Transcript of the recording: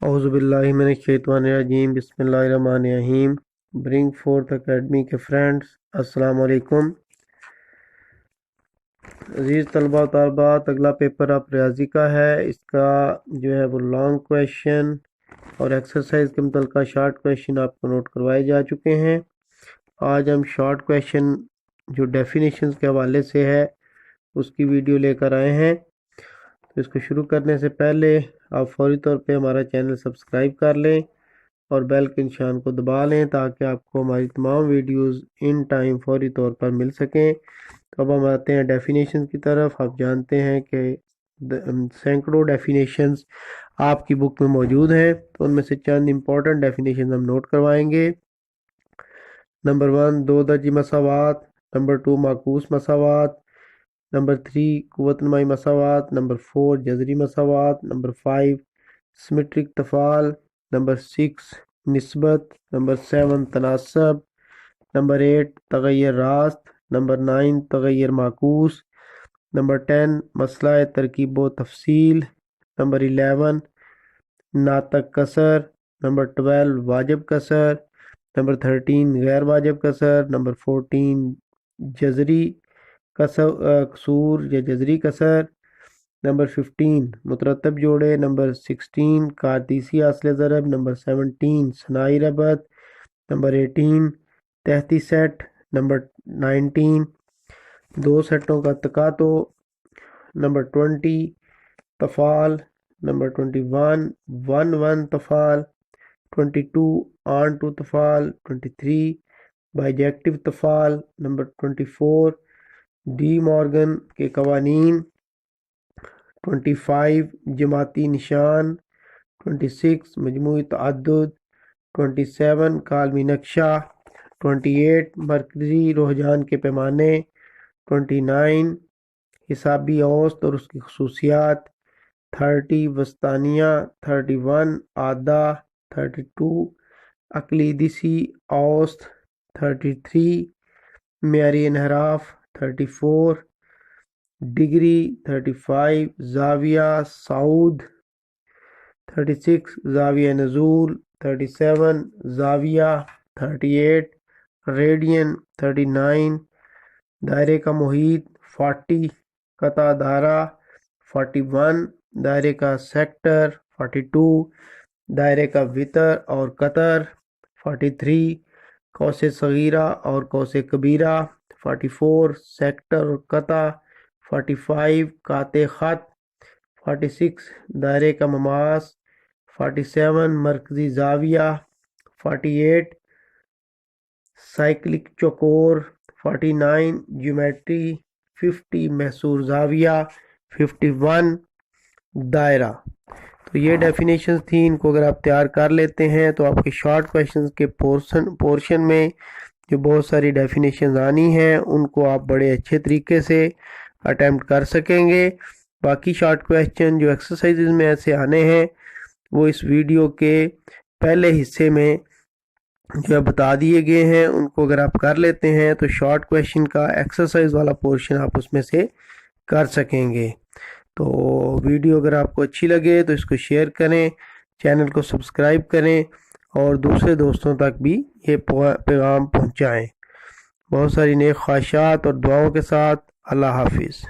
اعوذ باللہ من الشیطان الرجیم، بسم اللہ الرحمن الرحیم۔ برنگ فورتھ اکیڈمی کے فرینڈز، السلام علیکم۔ عزیز طلبہ و طالبات، اگلا پیپر آپ ریاضی کا ہے۔ اس کا جو ہے وہ لانگ کویشچن اور ایکسرسائز کے متعلقہ شارٹ کویشچن آپ کو نوٹ کروائے جا چکے ہیں۔ آج ہم شارٹ کویشچن جو ڈیفینیشنز کے حوالے سے ہے اس کی ویڈیو لے کر آئے ہیں۔ تو اس کو شروع کرنے سے پہلے آپ فوری طور پہ ہمارا چینل سبسکرائب کر لیں اور بیل کے نشان کو دبا لیں تاکہ آپ کو ہماری تمام ویڈیوز ان ٹائم فوری طور پر مل سکیں۔ تو اب ہم آتے ہیں ڈیفینیشنز کی طرف۔ آپ جانتے ہیں کہ سینکڑوں ڈیفینیشنز آپ کی بک میں موجود ہیں، تو ان میں سے چند امپورٹنٹ ڈیفینیشنز ہم نوٹ کروائیں گے۔ نمبر 1 دو درجی مساوات، نمبر 2 معکوس مساوات، نمبر 3 قوت نمائی مساوات، نمبر 4 جذری مساوات، نمبر 5 سمیٹرک تفال، نمبر 6 نسبت، نمبر 7 تناسب، نمبر 8 تغیر راست، نمبر 9 تغیر معکوس، نمبر 10 مسئلہ ترکیب و تفصیل، نمبر 11 ناطق کسر، نمبر 12 واجب کسر، نمبر 13 غیر واجب کسر، نمبر 14 جذری قصور یا جذری کسر، نمبر 15 مترتب جوڑے، نمبر 16 کارتیسی اصل ضرب، نمبر 17 ثنائی ربط، نمبر 18 تحتی سیٹ، نمبر 19 دو سیٹوں کا تکاتو، نمبر 20 تفال، نمبر 21 1 تفال، 22 آن ٹو تفال، 23 بائیجیکٹو تفال، نمبر 24 ڈی مورگن کے قوانین، 25 جماعتی نشان، 26 مجموعی تعدد، 27 کالمی نقشہ، 28 مرکزی رجحان کے پیمانے، 29 حسابی اوسط اور اس کی خصوصیات، 30 وسطانیہ، 31 اعداد، 32 اقلیدسی اوسط، 33 معیاری انحراف، 34 ڈگری، 35 زاویہ صعود، 36 زاویہ نزول، 37 زاویہ، 38 ریڈین، 39 دائرے کا محیط، 40 قطع دائرہ، 41 دائرے کا سیکٹر، 42 دائرے کا وتر اور قطر، 43 قوس صغیرہ اور قوس کبیرہ، 44 سیکٹر اور قطع، 45 قاطع خط، 46 دائرے کا مماس، 47 مرکزی زاویہ، 48 سائکلک چوکور، 49 جیومیٹری، 50 محصور زاویہ، 51 دائرہ۔ تو یہ ڈیفینیشنز تھیں، ان کو اگر آپ تیار کر لیتے ہیں تو آپ کے شارٹ کویشچنز کے پورشن میں جو بہت ساری ڈیفینیشنز آنی ہیں ان کو آپ بڑے اچھے طریقے سے اٹیمپٹ کر سکیں گے۔ باقی شارٹ کویشچن جو ایکسرسائزز میں ایسے آنے ہیں وہ اس ویڈیو کے پہلے حصے میں جو بتا دیے گئے ہیں، ان کو اگر آپ کر لیتے ہیں تو شارٹ کویشچن کا ایکسرسائز والا پورشن آپ اس میں سے کر سکیں گے۔ تو ویڈیو اگر آپ کو اچھی لگے تو اس کو شیئر کریں، چینل کو سبسکرائب کریں اور دوسرے دوستوں تک بھی یہ پیغام پہنچائیں۔ بہت ساری نیک خواہشات اور دعاؤں کے ساتھ اللہ حافظ۔